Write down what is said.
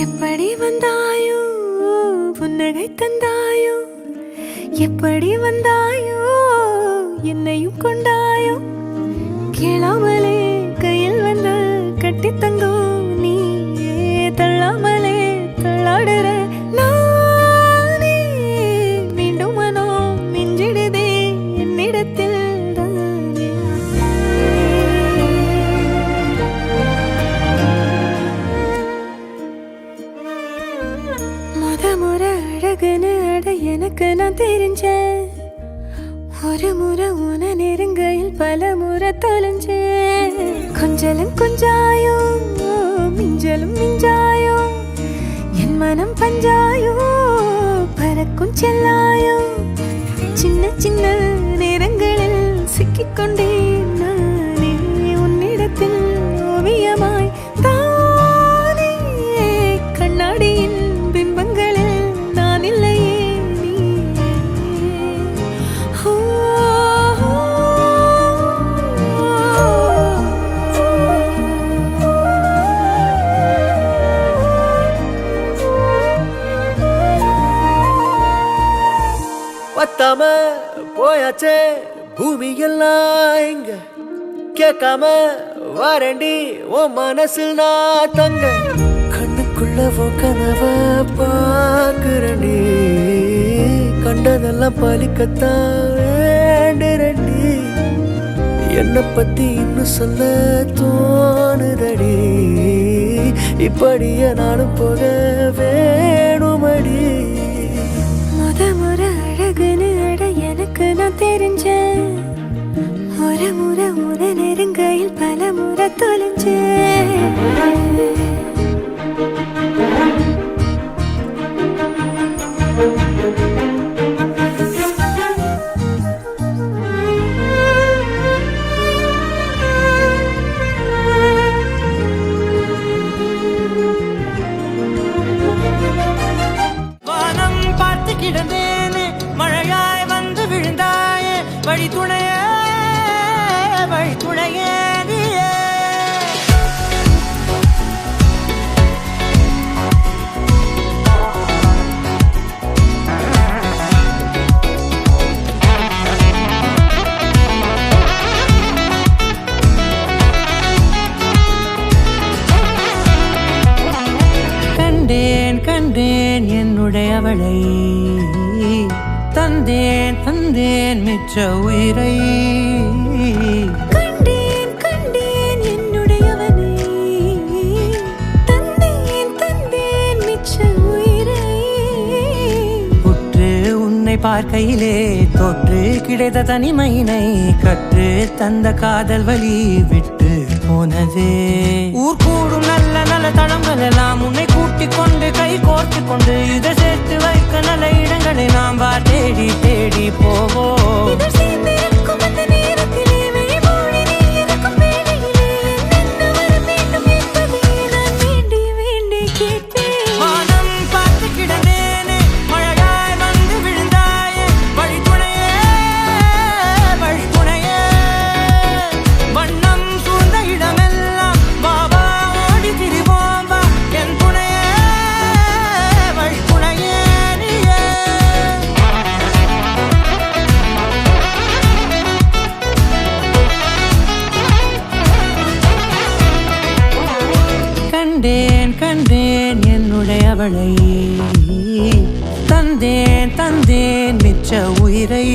எப்படி வந்தாயோ புன்னகை தந்தாயோ, எப்படி வந்தாயோ என்னையும் கொண்டாயோ, கேளாமலே கையில் வந்த கட்டி தங்கோ நீ தள்ளாமலே தள்ளாடுற நானே, மீண்டும் மனோ மிஞ்சிடுதே என்னிடத்தில் முறை அழகுன்னு அட எனக்கு நான் தெரிஞ்சேன், ஒரு முறை உன நெருங்கையில் பல முறை தொலைஞ்சேன். கொஞ்சலும் கொஞ்சாயோ மிஞ்சலும் மிஞ்சாயோ, என் மனம் பஞ்சாயோ பறக்கும் செல்லாயோ, சின்ன சின்ன நேரங்களில் சிக்கிக்கொண்டேன் நானே உன்னிடத்தில் ஓவியமாய் தானே, கண்ணாடியின் பிம்பங்களில் நான் இல்லையே நீ. பத்தாம போயாச்சே பூமி எல்லாம் இங்க, கேட்காம வாரண்டி உன் மனசில் நான் தங்க, கண்ணுக்குள்ள உன் கனவ பாக்குறண்டி, கண்டதெல்லாம் பலிக்கத்தான் வேண்டுரண்டி, என்னை பத்தி இன்னும் சொல்ல தோணுதடி, இப்படியே நானும் போக வேணுமடி. முறை அழகுன்னு அட எனக்கு நான் தெரிஞ்சேன், ஒரு முறை உன நெருங்கையில் பல முறை தொலைஞ்சேன். கிடந்தேனே மழையாய் வந்து விழுந்தாயே, வழி துணையே வழி துணையே நீயே. கண்டேன் கண்டேன் என்னுடையவளை, தந்தேன் தந்தேன் மிச்ச உயிரை, கண்டேன் கண்டேன் என்னுடையவனை, தந்தேன் தந்தேன் மிச்ச உயிரை. உற்று உன்னை பார்க்கையிலே தொற்று கிடைத்த தனிமையினை, கற்று தந்த காதல் வழி விட்டு போனதே. ஊர் கூடும் நல்ல நல்ல தளங்கள் எல்லாம் உன்னை கூட்டிக் கொண்டு கை கோர்த்து கொண்டு, இதை சேர்த்து வைக்க நல்ல இடங்களை நாம் வா தேடி தேடி போவோம். கண்டேன் கண்டேன் என்னுடையவளை, தந்தேன் தந்தேன் மிச்ச உயிரை.